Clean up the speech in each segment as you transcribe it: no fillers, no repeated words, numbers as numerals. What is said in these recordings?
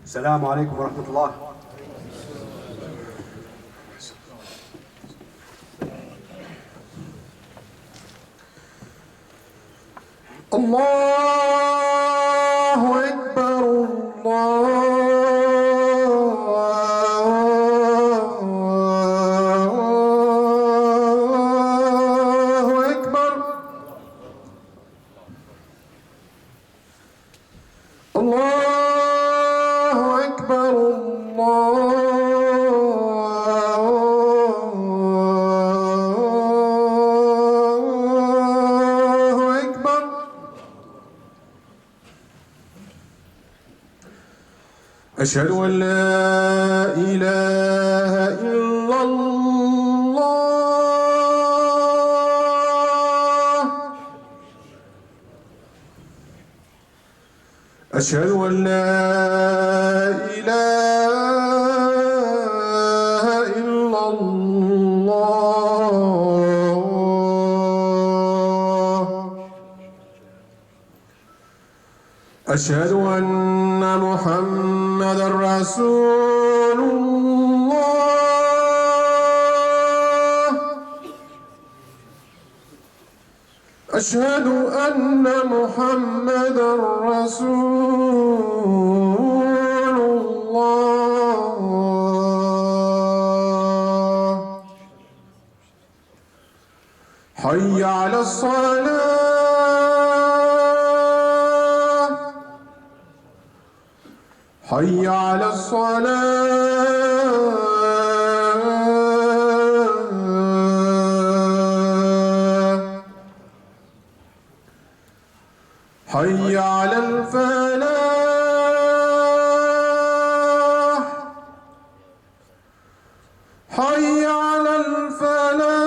السلام عليكم ورحمة الله. الله أكبر الله أكبر الله أكبر الله أكبر. أشهد أن لا إله إلا الله. أشهد أن لا إله إلا الله. أشهد أن محمدا رسول الله. أشهد أن محمدا رسول الله. حي على الصلاة. حي على الصلاة. حي على الفلاح. حي على الفلاح.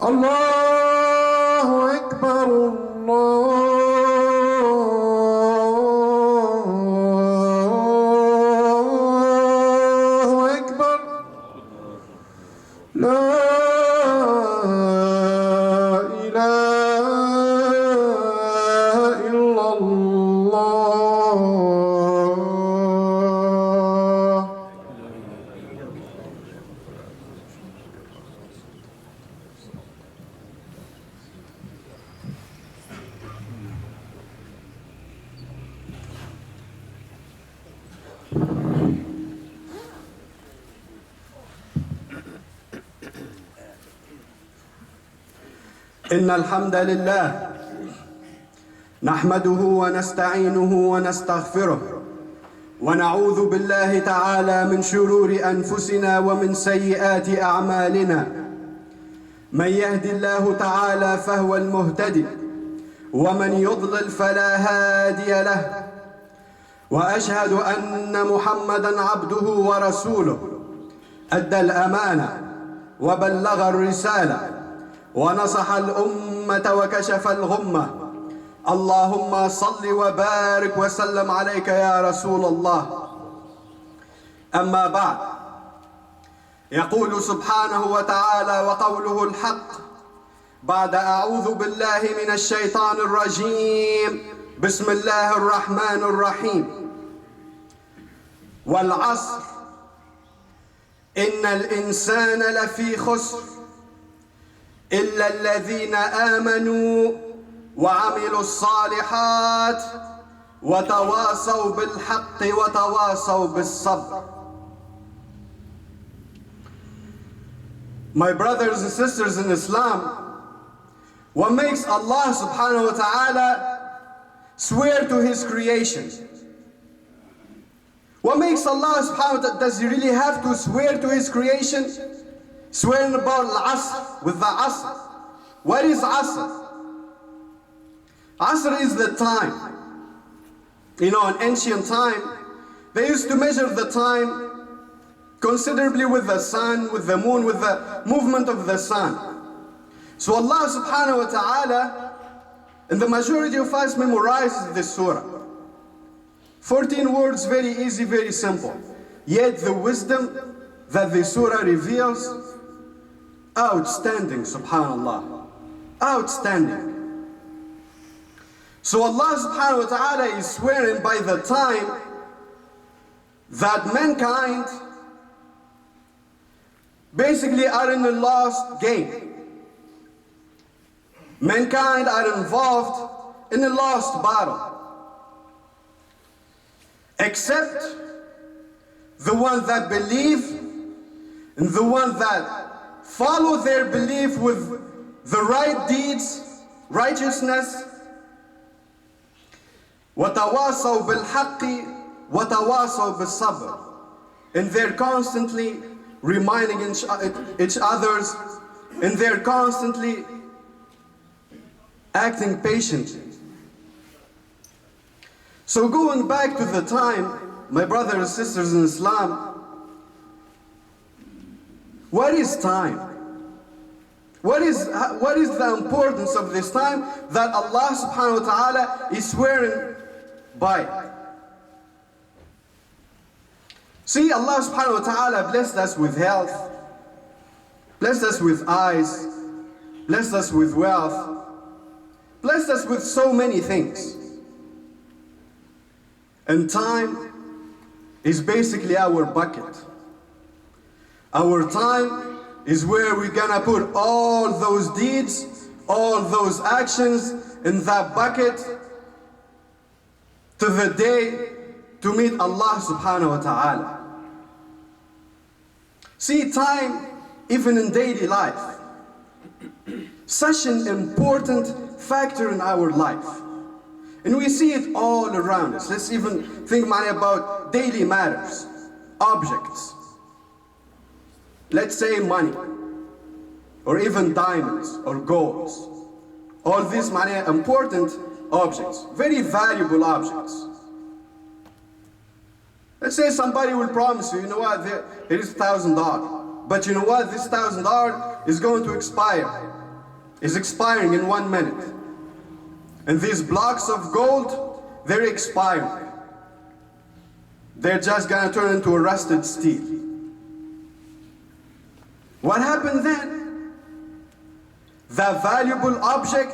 الله أكبر الله أكبر. لا إله إلا الله. إن الحمد لله نحمده ونستعينه ونستغفره ونعوذ بالله تعالى من شرور أنفسنا ومن سيئات أعمالنا. من يهد الله تعالى فهو المهتدي ومن يضلل فلا هادي له. وأشهد أن محمدا عبده ورسوله أدى الأمانة وبلغ الرسالة ونصح الأمة وكشف الغمة. اللهم صل وبارك وسلم عليك يا رسول الله. أما بعد، يقول سبحانه وتعالى وقوله الحق بعد أعوذ بالله من الشيطان الرجيم. بسم الله الرحمن الرحيم. والعصر إن الإنسان لفي خسر إلا الذين آمنوا وعملوا الصالحات وتواصوا بالحق وتواصوا بالصبر. My brothers and sisters in Islam, what makes Allah subhanahu wa ta'ala swear to his creation? What makes Allah subhanahu wa ta'ala, does he really have to swear to his creation? Swearing about Asr with the Asr. What is Asr? Asr is the time. You know, in ancient time, they used to measure the time considerably with the sun, with the moon, with the movement of the sun. So Allah subhanahu wa ta'ala, and the majority of us memorizes this surah. 14 words, very easy, very simple. Yet the wisdom that the surah reveals, Outstanding, subhanallah. Outstanding. So Allah subhanahu wa ta'ala is swearing by the time that mankind basically are in a lost game. Mankind are involved in a lost battle. Except the one that believe and the one that follow their belief with the right deeds, righteousness. وَتَوَاصَوْا بِالْحَقِّ وَتَوَاصَوْا بِالصَّبْرِ. And they're constantly reminding each others, and they're constantly acting patiently. So going back to the time, my brothers and sisters in Islam, what is time? What is the importance of this time that Allah subhanahu wa ta'ala is swearing by? See, Allah subhanahu wa ta'ala blessed us with health, blessed us with eyes, blessed us with wealth, blessed us with so many things. And time is basically our bucket. Our time is where we're gonna put all those deeds, all those actions in that bucket to the day to meet Allah subhanahu wa ta'ala. See, time, even in daily life, such an important factor in our life. And we see it all around us. Let's even think about daily matters, objects. Let's say money, or even diamonds or golds. All these important objects, very valuable objects. Let's say somebody will promise you, you know what, it is $1,000. But you know what, this $1,000 is going to expire. It's expiring in 1 minute. And these blocks of gold, they're expiring. They're just gonna turn into a rusted steel. What happened then? That valuable object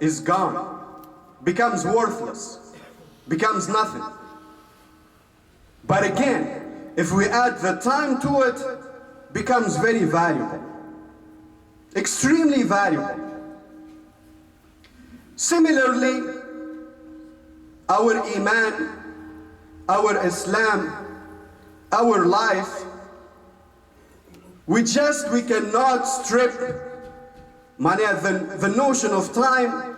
is gone, becomes worthless, becomes nothing. But again, if we add the time to it, becomes very valuable, extremely valuable. Similarly, our Iman, our Islam, our life, we cannot strip the notion of time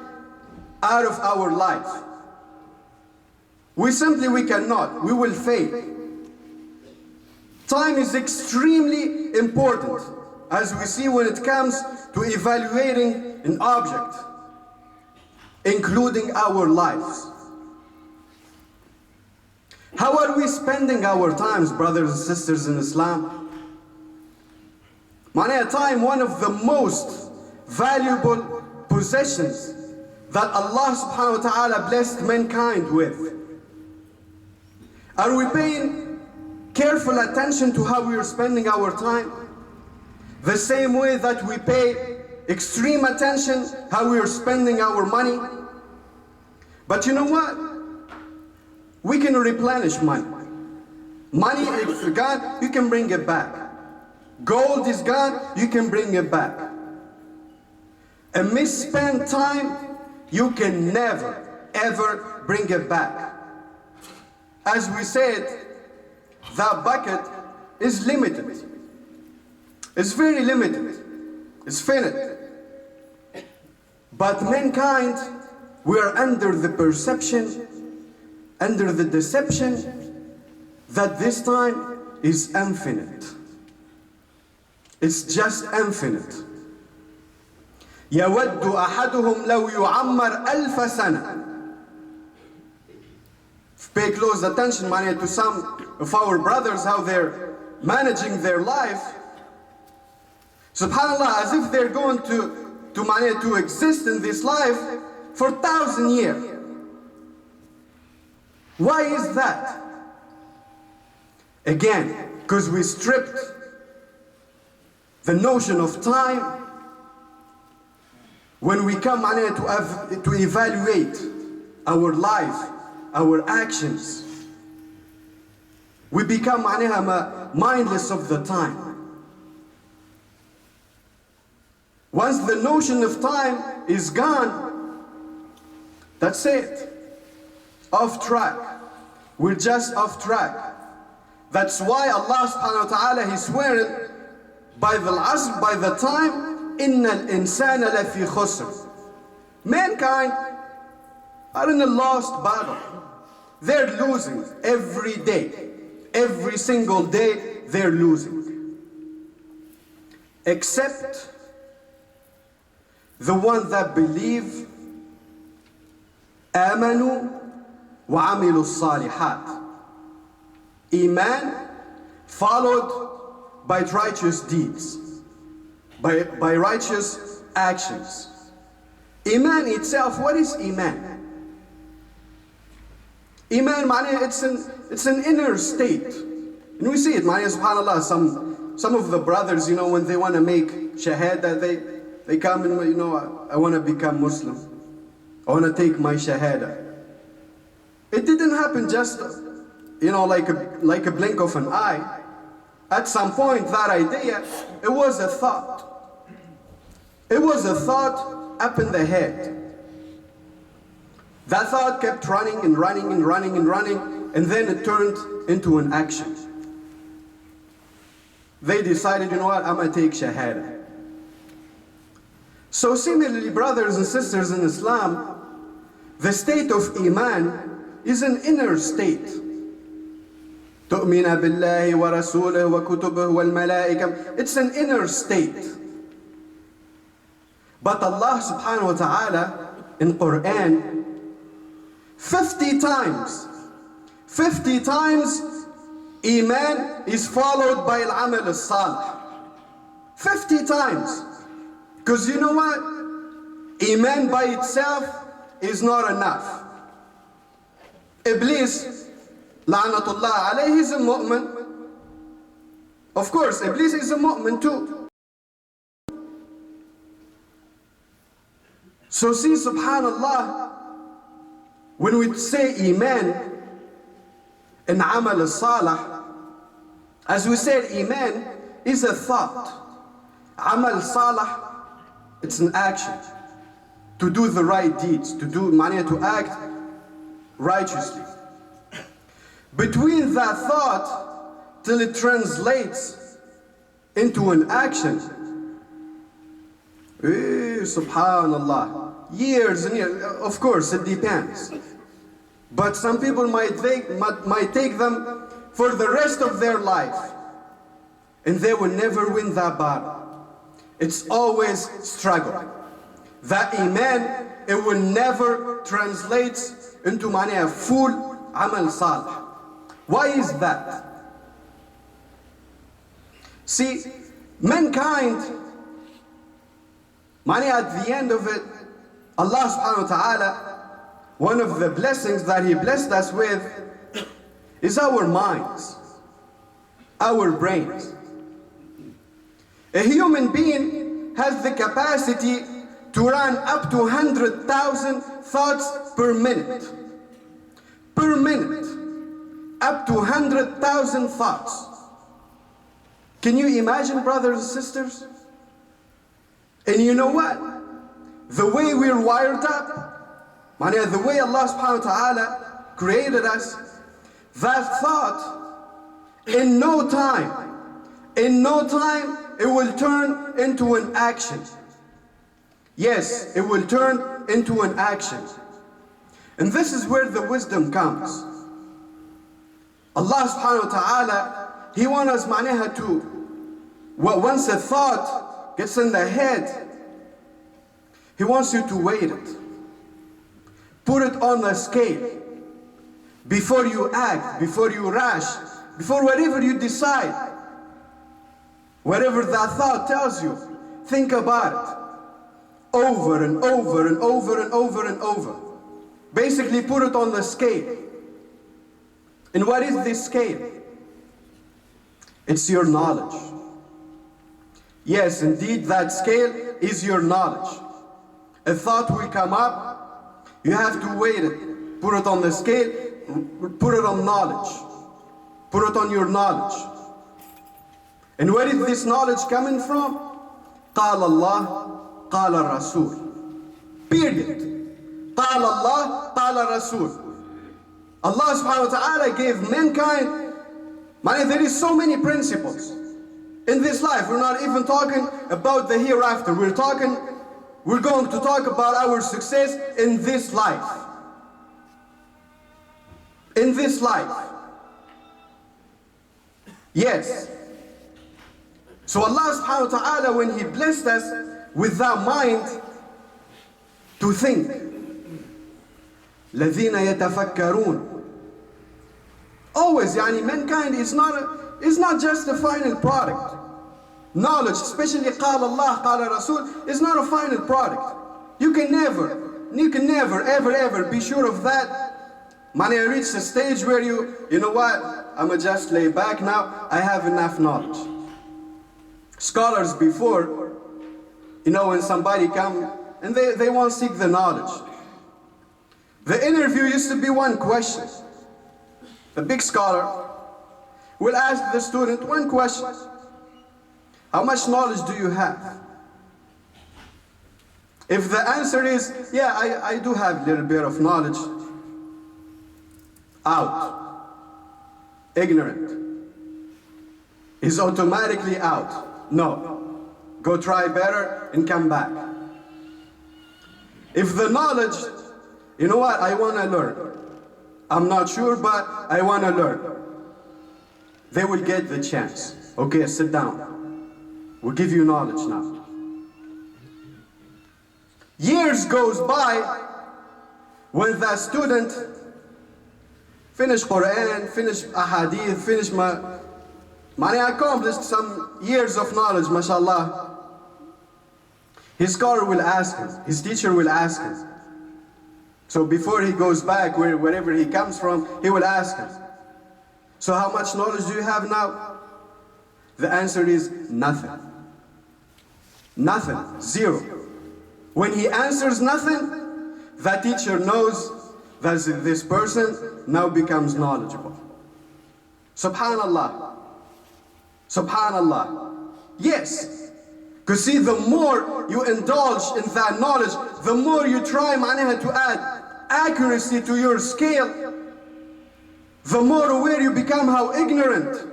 out of our life. We cannot, we will fail. Time is extremely important, as we see when it comes to evaluating an object, including our lives. How are we spending our times, brothers and sisters in Islam? Time, one of the most valuable possessions that Allah subhanahu wa ta'ala blessed mankind with. Are we paying careful attention to how we are spending our time? The same way that we pay extreme attention how we are spending our money. But you know what? We can replenish money. Money is gone, you can bring it back. Gold is gone, you can bring it back. A misspent time, you can never, ever bring it back. As we said, that bucket is limited. It's very limited. It's finite. But mankind, we are under the perception, under the deception that this time is infinite. It's just infinite. يود أحدهم لو يعمر ألف سنة. Pay close attention to some of our brothers, how they're managing their life. SubhanAllah, as if they're going to exist in this life for 1,000 years. Why is that? Again, because we stripped the notion of time, when we come to evaluate our life, our actions, we become mindless of the time. Once the notion of time is gone, that's it. Off track. We're just off track. That's why Allah subhanahu wa ta'ala, He swearing by the Asr, by the time, إِنَّ الْإِنسَانَ لَفِي خُسْرٍ. Mankind are in a lost battle. They're losing every day. Every single day they're losing. Except the one that believe, آمنوا وعملوا الصالحات. Iman followed by righteous deeds, by righteous actions. Iman itself, what is Iman? Iman, it's an inner state. And we see it, subhanAllah, some of the brothers, when they want to make shahada, they come and, I want to become Muslim. I want to take my shahada. It didn't happen just, like a blink of an eye. At some point, that idea, it was a thought. It was a thought up in the head. That thought kept running and running and running and running, and then it turned into an action. They decided, I'm going to take shahada. So similarly, brothers and sisters in Islam, the state of Iman is an inner state. تؤمن بالله ورسوله وكتبه والملائكة. It's an inner state. But Allah subhanahu wa ta'ala in Quran 50 times Iman is followed by al-amal al-salih. 50 times. Because you know what? Iman by itself is not enough. Iblis, la'natullah alayhi, is a mu'min. Of course, Iblis is a mu'min too. So see, subhanallah, when we say Iman and amal al-salih, as we said, Iman is a thought. Amal salih, it's an action. To do the right deeds, to act righteously. Between that thought till it translates into an action, subhanallah, years and years. Of course, it depends. But some people might take them for the rest of their life, and they will never win that battle. It's always struggle. That Iman, it will never translate into full amal salih. Why is that? See, mankind, at the end of it, Allah subhanahu wa ta'ala, one of the blessings that He blessed us with is our minds, our brains. A human being has the capacity to run up to 100,000 thoughts per minute. Per minute. Up to 100,000 thoughts. Can you imagine, brothers and sisters? And you know what? The way we're wired up, the way Allah subhanahu wa ta'ala created us, that thought, in no time, it will turn into an action. Yes, it will turn into an action. And this is where the wisdom comes. Allah subhanahu wa ta'ala, He wants us once a thought gets in the head, He wants you to weigh it. Put it on the scale. Before you act, before you rush, before whatever you decide, whatever that thought tells you, think about it. Over and over and over and over and over. Basically put it on the scale. And what is this scale? It's your knowledge. Yes, indeed, that scale is your knowledge. A thought will come up, you have to weigh it, put it on the scale, put it on knowledge, put it on your knowledge. And where is this knowledge coming from? قال الله قال الرسول. Period. قال الله قال الرسول. Allah subhanahu wa ta'ala gave mankind, there is so many principles in this life. We're not even talking about the hereafter. We're going to talk about our success in this life. In this life. Yes. So Allah subhanahu wa ta'ala, when He blessed us with that mind to think, الذين يتفكرون. Always, mankind is not just a final product. Knowledge, especially قال الله قال الرسول, is not a final product. You can never, ever be sure of that. I reached a stage where you know what, I'ma just lay back now, I have enough knowledge. Scholars before, when somebody come and they won't seek the knowledge. The interview used to be one question. The big scholar will ask the student one question. How much knowledge do you have? If the answer is, yeah, I do have a little bit of knowledge, out. Ignorant. He's automatically out. No. Go try better and come back. If the knowledge, you know what, I want to learn. I'm not sure, but I want to learn. They will get the chance. Okay, sit down. We'll give you knowledge now. Years goes by when that student finish Quran, finish Ahadith, finish accomplished some years of knowledge, mashallah. His scholar will ask him, his teacher will ask him. So before he goes back, wherever he comes from, he will ask him, so how much knowledge do you have now? The answer is nothing. Nothing. Zero. When he answers nothing, that teacher knows that this person now becomes knowledgeable. Subhanallah. Subhanallah. Yes. Because see, the more you indulge in that knowledge, the more you try to add accuracy to your scale, the more aware you become how ignorant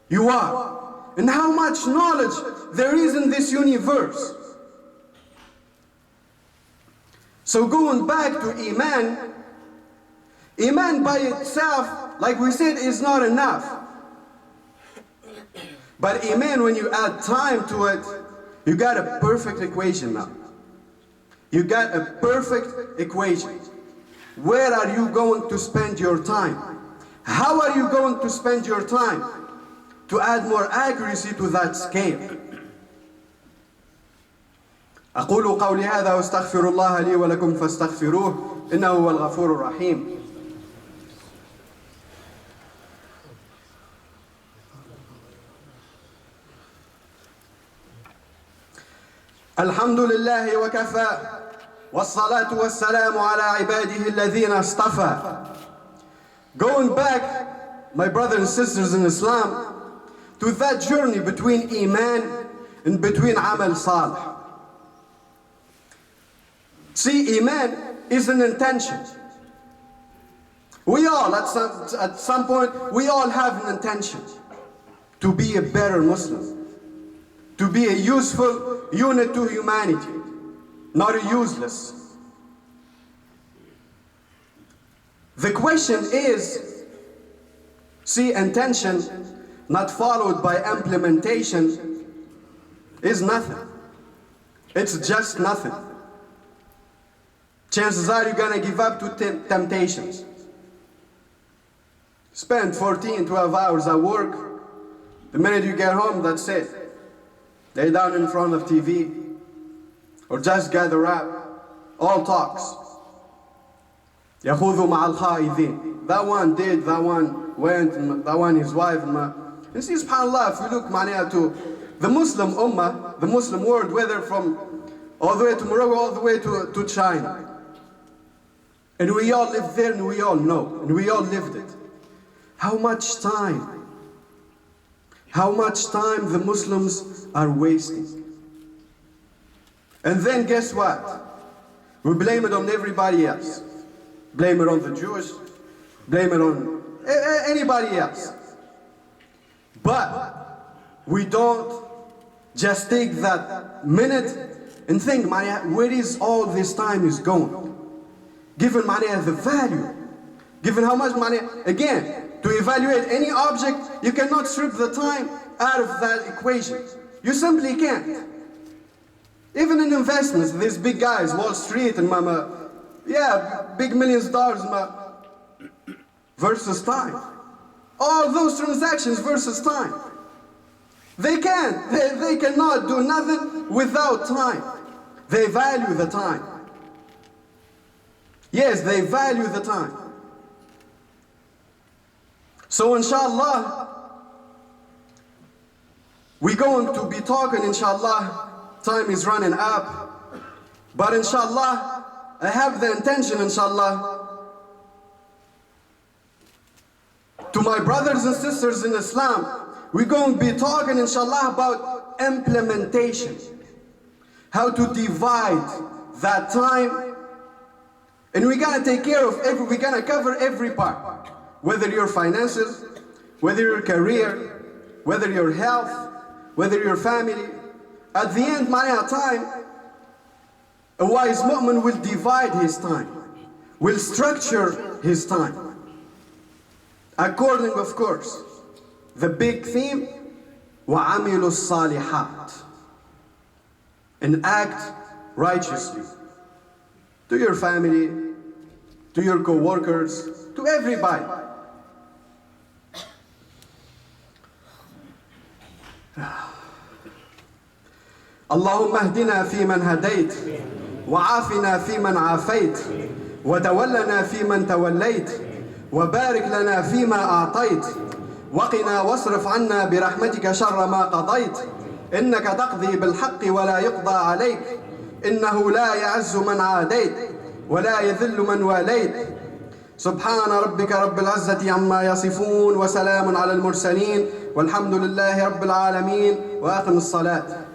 you are and how much knowledge there is in this universe. So going back to Iman, Iman by itself, like we said, is not enough. But Iman, when you add time to it, you got a perfect equation now. You got a perfect equation. Where are you going to spend your time? How are you going to spend your time to add more accuracy to that scale? أقول قولي هذا واستغفر الله لي ولكم فاستغفروه إنه هو الغفور الرحيم. الحمد لله وكفى والصلاة والسلام على عباده الذين اصطفى. Going back, my brothers and sisters in Islam, to that journey between Iman and between Amal Salih. See, Iman is an intention. We all, at some point, we all have an intention to be a better Muslim, to be a useful unit to humanity, not a useless. The question is, see, intention not followed by implementation is nothing. It's just nothing. Chances are you're gonna give up to temptations. Spend 14, 12 hours at work. The minute you get home, that's it. Lay down in front of TV or just gather up. All talks. يَخُذُ مَعَ الْخَائِذِينَ. That one did, that one went, that one his wife. And see, subhanAllah, if you look the Muslim Ummah, the Muslim world, whether from all the way to Morocco, all the way to China. And we all lived there, and we all know, and we all lived it. How much time the Muslims are wasting. And then guess what? We blame it on everybody else. Blame it on the Jewish, blame it on anybody else. But we don't just take that minute and think, where is all this time is going? Given the value, given how much money, again, to evaluate any object, you cannot strip the time out of that equation. You simply can't. Even in investments, these big guys, Wall Street and big millions of dollars versus time. All those transactions versus time. They cannot do nothing without time. They value the time. Yes, they value the time. So inshallah, we're going to be talking, inshallah. Time is running up. But inshallah, I have the intention, inshallah, to my brothers and sisters in Islam, we're going to be talking, inshallah, about implementation. How to divide that time. And we're going to take care of we're going to cover every part. Whether your finances, whether your career, whether your health, whether your family. At the end, time, a wise mu'min will divide his time, will structure his time. According, of course, the big theme, وَعَمِلُوا الصَّالِحَاتِ, and act righteously to your family, to your co-workers, to everybody. اللهم اهدنا فيمن هديت وعافنا فيمن عافيت وتولنا فيمن توليت وبارك لنا فيما أعطيت وقنا واصرف عنا برحمتك شر ما قضيت إنك تقضي بالحق ولا يقضى عليك إنه لا يعز من عاديت ولا يذل من واليت سبحان ربك رب العزة عما يصفون وسلام على المرسلين والحمد لله رب العالمين وأقم الصلاة.